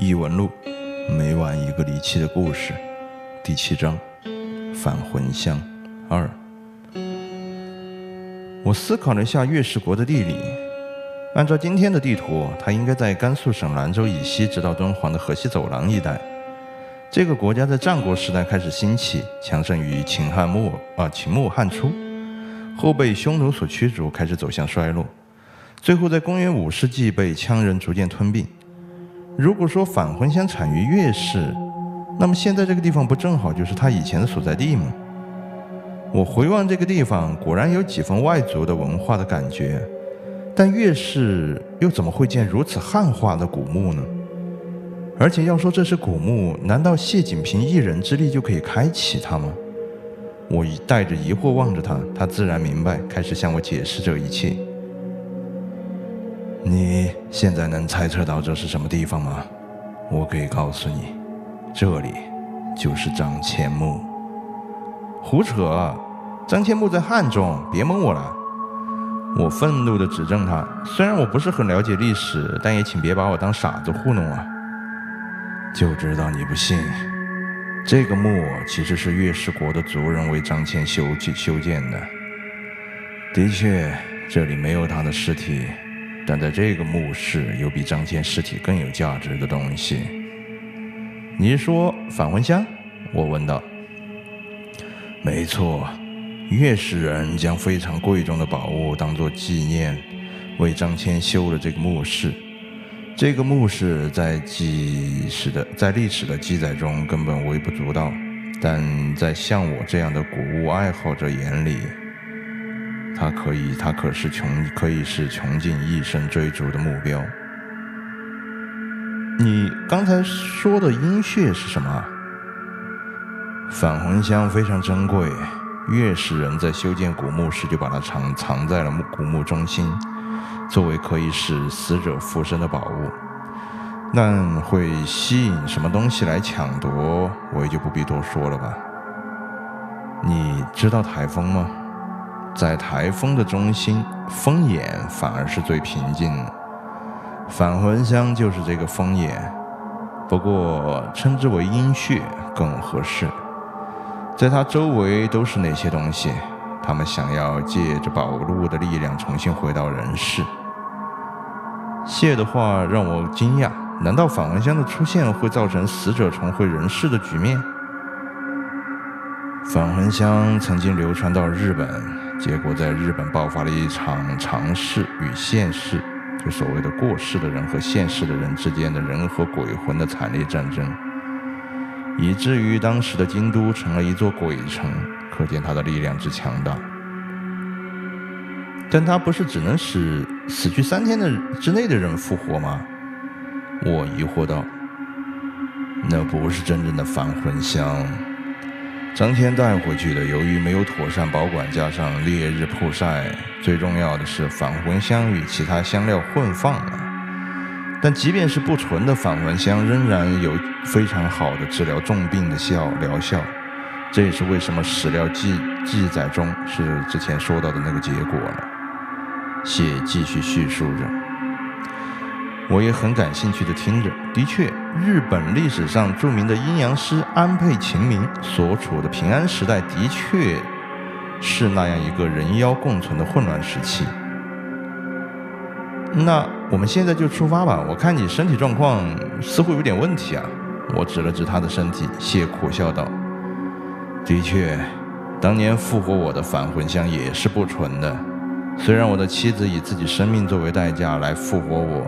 异闻录，每晚一个离奇的故事。第7章，返魂香2。我思考了一下月氏国的地理，按照今天的地图，它应该在甘肃省兰州以西直到敦煌的河西走廊一带。这个国家在战国时代开始兴起，强盛于秦末汉初，后被匈奴所驱逐，开始走向衰落，最后在公元5世纪被羌人逐渐吞并。如果说返魂香产于月氏，那么现在这个地方不正好就是他以前的所在地吗？我回望这个地方，果然有几分外族的文化的感觉，但月氏又怎么会建如此汉化的古墓呢？而且要说这是古墓，难道谢景平一人之力就可以开启它吗？我带着疑惑望着他，他自然明白，开始向我解释这一切。你现在能猜测到这是什么地方吗？我可以告诉你，这里就是张骞墓。胡扯！张骞墓在汉中，别蒙我了！我愤怒地指正他，虽然我不是很了解历史，但也请别把我当傻子糊弄啊！就知道你不信，这个墓其实是月氏国的族人为张骞修建的。的确，这里没有他的尸体，但在这个墓室有比张骞尸体更有价值的东西。你是说返魂香？我问道。没错，月氏人将非常贵重的宝物当作纪念，为张骞修了这个墓室。这个墓室在历史的记载中根本微不足道，但在像我这样的古物爱好者眼里，它可以是穷尽一生追逐的目标。你刚才说的阴穴是什么？返魂香非常珍贵，月氏人在修建古墓时就把它藏在了古墓中心，作为可以使死者复生的宝物。但会吸引什么东西来抢夺，我也就不必多说了吧。你知道台风吗？在台风的中心，风眼反而是最平静的。返魂香就是这个风眼，不过称之为阴穴更合适。在它周围都是那些东西，他们想要借着宝物的力量重新回到人世。谢的话让我惊讶，难道返魂香的出现会造成死者重回人世的局面？返魂香曾经流传到日本，结果在日本爆发了一场常世与现世，就所谓的过世的人和现世的人之间的人和鬼魂的惨烈战争，以至于当时的京都成了一座鬼城，可见它的力量之强大。但它不是只能使死去3天之内的人复活吗？我疑惑道。那不是真正的返魂香，张骞带回去的，由于没有妥善保管，加上烈日曝晒，最重要的是返魂香与其他香料混放了。但即便是不纯的返魂香，仍然有非常好的治疗重病的疗效。这也是为什么史料记载中是之前说到的那个结果了。谢继续叙述着，我也很感兴趣地听着。的确，日本历史上著名的阴阳师安倍晴明所处的平安时代，的确是那样一个人妖共存的混乱时期。那我们现在就出发吧，我看你身体状况似乎有点问题啊。我指了指他的身体，谢苦笑道。的确，当年复活我的返魂香也是不纯的，虽然我的妻子以自己生命作为代价来复活我，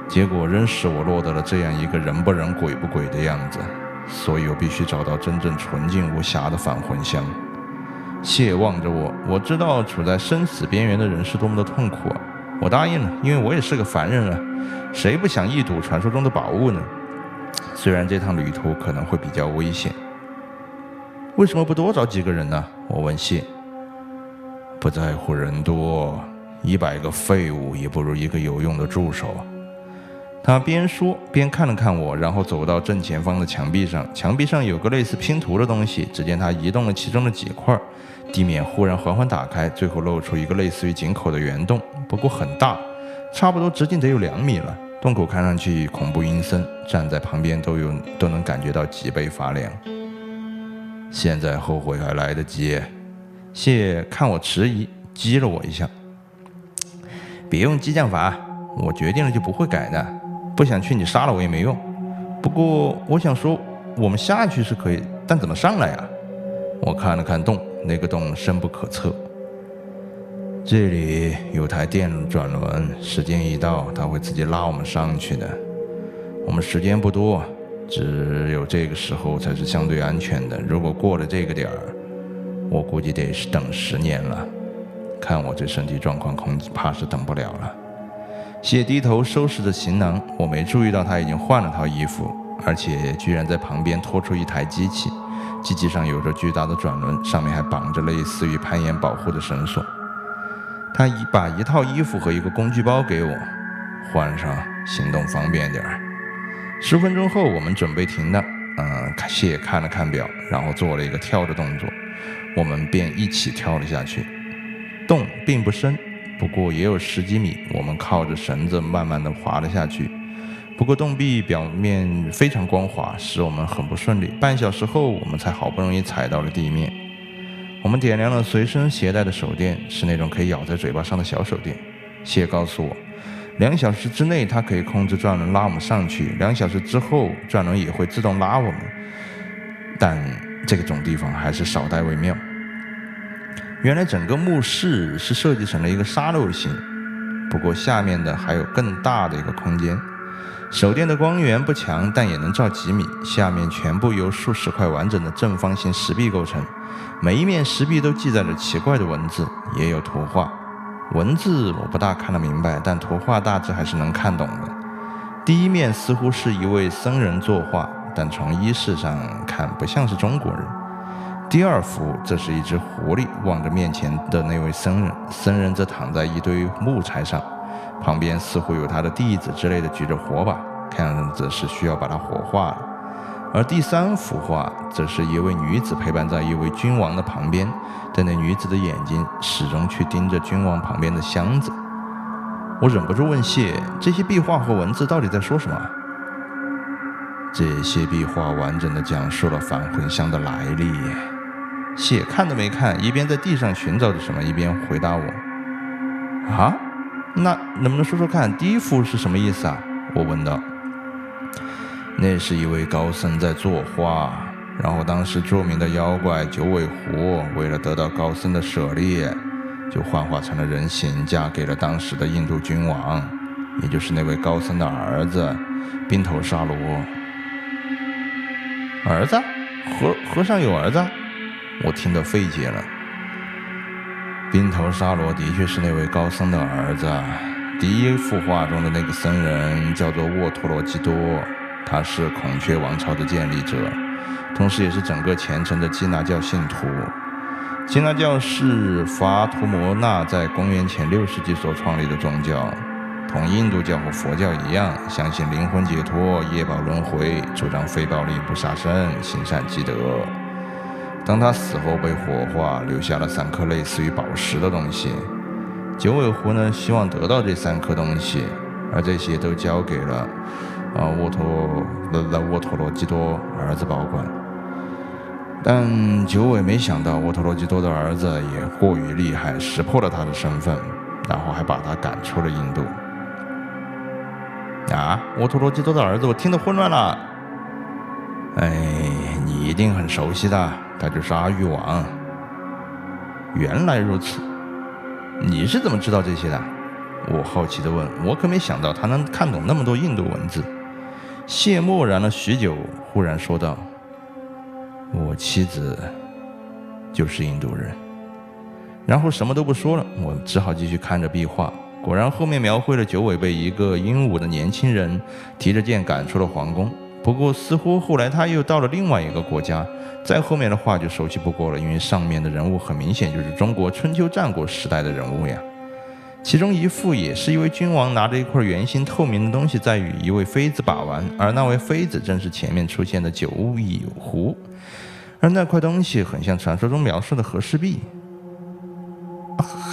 结果仍使我落得了这样一个人不人鬼不鬼的样子，所以我必须找到真正纯净无瑕的返魂香。谢望着我，我知道处在生死边缘的人是多么的痛苦啊。我答应了，因为我也是个凡人了，谁不想一睹传说中的宝物呢？虽然这趟旅途可能会比较危险。为什么不多找几个人呢？我问谢。不在乎人多，100个废物也不如一个有用的助手。他边说边看了看我，然后走到正前方的墙壁上，墙壁上有个类似拼图的东西，只见他移动了其中的几块，地面忽然缓缓打开，最后露出一个类似于井口的圆洞，不过很大，差不多直径得有2米了。洞口看上去恐怖阴森，站在旁边都能感觉到脊背发凉。现在后悔还来得及。谢看我迟疑，激了我一下。别用激将法，我决定了就不会改的。不想去你杀了我也没用。不过我想说，我们下去是可以，但怎么上来啊？我看了看洞，那个洞深不可测。这里有台电转轮，时间一到，它会自己拉我们上去的。我们时间不多，只有这个时候才是相对安全的。如果过了这个点儿，我估计得是等10年了。看我这身体状况，恐怕是等不了了。谢低头收拾着行囊，我没注意到他已经换了套衣服，而且居然在旁边拖出一台机器，机器上有着巨大的转轮，上面还绑着类似于攀岩保护的绳索。他把一套衣服和一个工具包给我，换上行动方便点儿。10分钟后，我们准备停当。谢看了看表，然后做了一个跳的动作，我们便一起跳了下去。洞并不深，不过也有10几米，我们靠着绳子慢慢地滑了下去。不过洞壁表面非常光滑，使我们很不顺利。半小时后，我们才好不容易踩到了地面。我们点亮了随身携带的手电，是那种可以咬在嘴巴上的小手电。谢告诉我，2小时之内它可以控制转轮拉我们上去，2小时之后转轮也会自动拉我们，但这种地方还是少待为妙。原来整个墓室是设计成了一个沙漏形，不过下面的还有更大的一个空间。手电的光源不强，但也能照几米。下面全部由数十块完整的正方形石壁构成，每一面石壁都记载着奇怪的文字，也有图画。文字我不大看得明白，但图画大致还是能看懂的。第一面似乎是一位僧人作画，但从衣饰上看不像是中国人。第2幅则是一只狐狸望着面前的那位僧人，僧人则躺在一堆木材上，旁边似乎有他的弟子之类的举着火把，看样子是需要把它火化了。而第3幅画则是一位女子陪伴在一位君王的旁边，但那女子的眼睛始终去盯着君王旁边的箱子。我忍不住问谢，这些壁画和文字到底在说什么？这些壁画完整地讲述了返魂香的来历。谢看都没看，一边在地上寻找着什么，一边回答我：啊，那能不能说说看，第1幅是什么意思啊？我问道。那是一位高僧在作画，然后当时著名的妖怪九尾狐为了得到高僧的舍利，就幻化成了人形，嫁给了当时的印度君王，也就是那位高僧的儿子宾头沙罗。儿子？和尚有儿子？我听得费解了。宾头沙罗的确是那位高僧的儿子。第1幅画中的那个僧人叫做沃陀罗基多，他是孔雀王朝的建立者，同时也是整个虔诚的基那教信徒。基那教是法图摩纳在公元前6世纪所创立的宗教，同印度教和佛教一样，相信灵魂解脱、业报轮回，主张非暴力、不杀生、行善积德。当他死后被火化，留下了3颗类似于宝石的东西。九尾狐呢，希望得到这3颗东西，而这些都交给了沃陀罗基多儿子保管。但九尾没想到沃陀罗基多的儿子也过于厉害，识破了他的身份，然后还把他赶出了印度。沃陀罗基多的儿子，我听得混乱了。你一定很熟悉的，他就是阿育王。原来如此，你是怎么知道这些的？我好奇地问，我可没想到他能看懂那么多印度文字。谢默然了许久，忽然说道：我妻子就是印度人。然后什么都不说了，我只好继续看着壁画。果然后面描绘了九尾被一个英武的年轻人提着剑赶出了皇宫。不过似乎后来他又到了另外一个国家。再后面的话就熟悉不过了，因为上面的人物很明显就是中国春秋战国时代的人物呀。其中一幅也是一位君王拿着一块圆形透明的东西在与一位妃子把玩，而那位妃子正是前面出现的九尾狐，而那块东西很像传说中描述的和氏璧。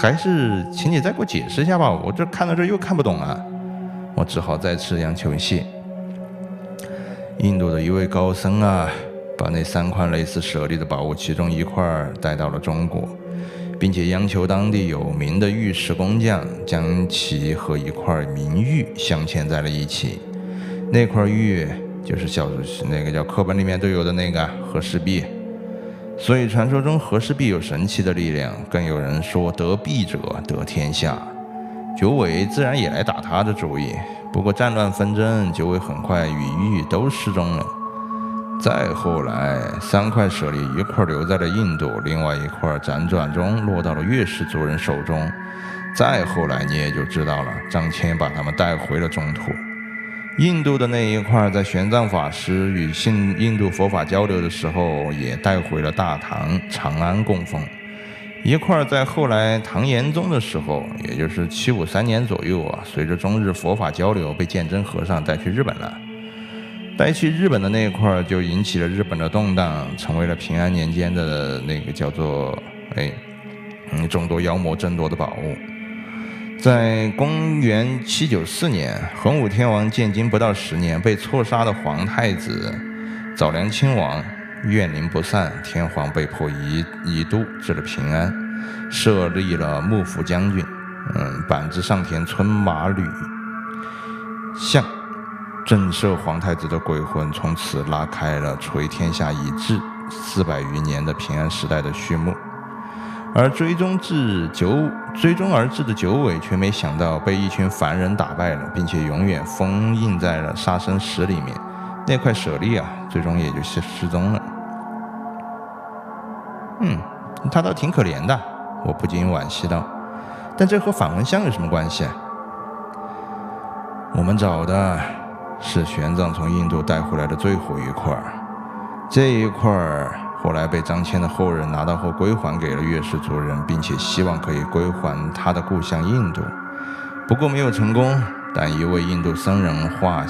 还是请你再给我解释一下吧，我这看到这又看不懂了。我只好再吃羊球蟹。印度的一位高僧啊，把那3块类似舍利的宝物其中1块带到了中国，并且央求当地有名的玉石工匠将其和1块名玉镶嵌在了一起。那块玉就是那个叫课本里面都有的那个和氏璧。所以传说中和氏璧有神奇的力量，更有人说得璧者得天下。九尾自然也来打他的主意，不过战乱纷争，九尾很快与玉都失踪了。再后来，3块舍利1块留在了印度，另外1块辗转中落到了月氏族人手中。再后来你也就知道了，张骞把他们带回了中土。印度的那1块在玄奘法师与印度佛法交流的时候也带回了大唐长安供奉。1块在后来唐延宗的时候，也就是753年左右啊，随着中日佛法交流被鉴真和尚带去日本了。带去日本的那块就引起了日本的动荡，成为了平安年间的那个叫做众多妖魔争夺的宝物。在公元794年，桓武天王建京不到10年，被错杀的皇太子早良亲王怨灵不散，天皇被迫移都至了平安，设立了幕府将军，板之上田村马吕相，震慑皇太子的鬼魂，从此拉开了垂天下已至400余年的平安时代的序幕。而追踪而至的九尾却没想到被一群凡人打败了，并且永远封印在了杀生石里面。那块舍利啊，最终也就失踪了。他倒挺可怜的，我不禁惋惜道。但这和返魂香有什么关系啊？我们找的是玄奘从印度带回来的最后1块，这1块后来被张骞的后人拿到后归还给了月氏族人，并且希望可以归还他的故乡印度，不过没有成功。但一位印度僧人画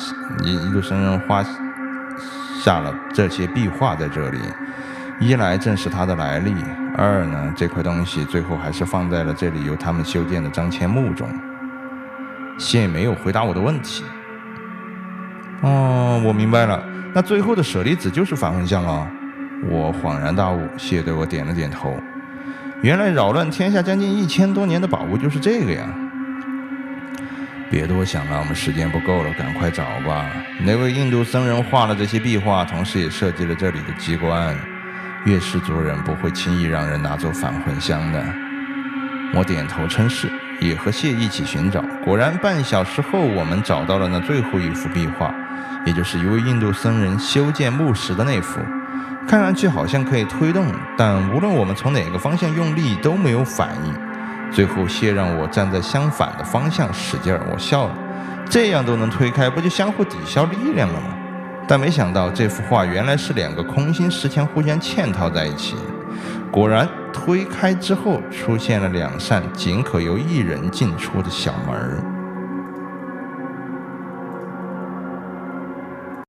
下了这些壁画在这里，一来证实它的来历，二呢，这块东西最后还是放在了这里由他们修建的张骞墓中。谢没有回答我的问题。我明白了，那最后的舍利子就是返魂香了。我恍然大悟，谢对我点了点头。原来扰乱天下将近1000多年的宝物就是这个呀！别多想了，我们时间不够了，赶快找吧。那位印度僧人画了这些壁画，同时也设计了这里的机关。月氏族人不会轻易让人拿走返魂香的。我点头称是，也和谢一起寻找。果然半小时后，我们找到了那最后一幅壁画，也就是一位印度僧人修建墓石的那幅。看上去好像可以推动，但无论我们从哪个方向用力都没有反应。最后谢让我站在相反的方向使劲儿，我笑了，这样都能推开，不就相互抵消力量了吗？但没想到这幅画原来是2个空心石墙互相嵌套在一起。果然推开之后出现了2扇仅可由1人进出的小门。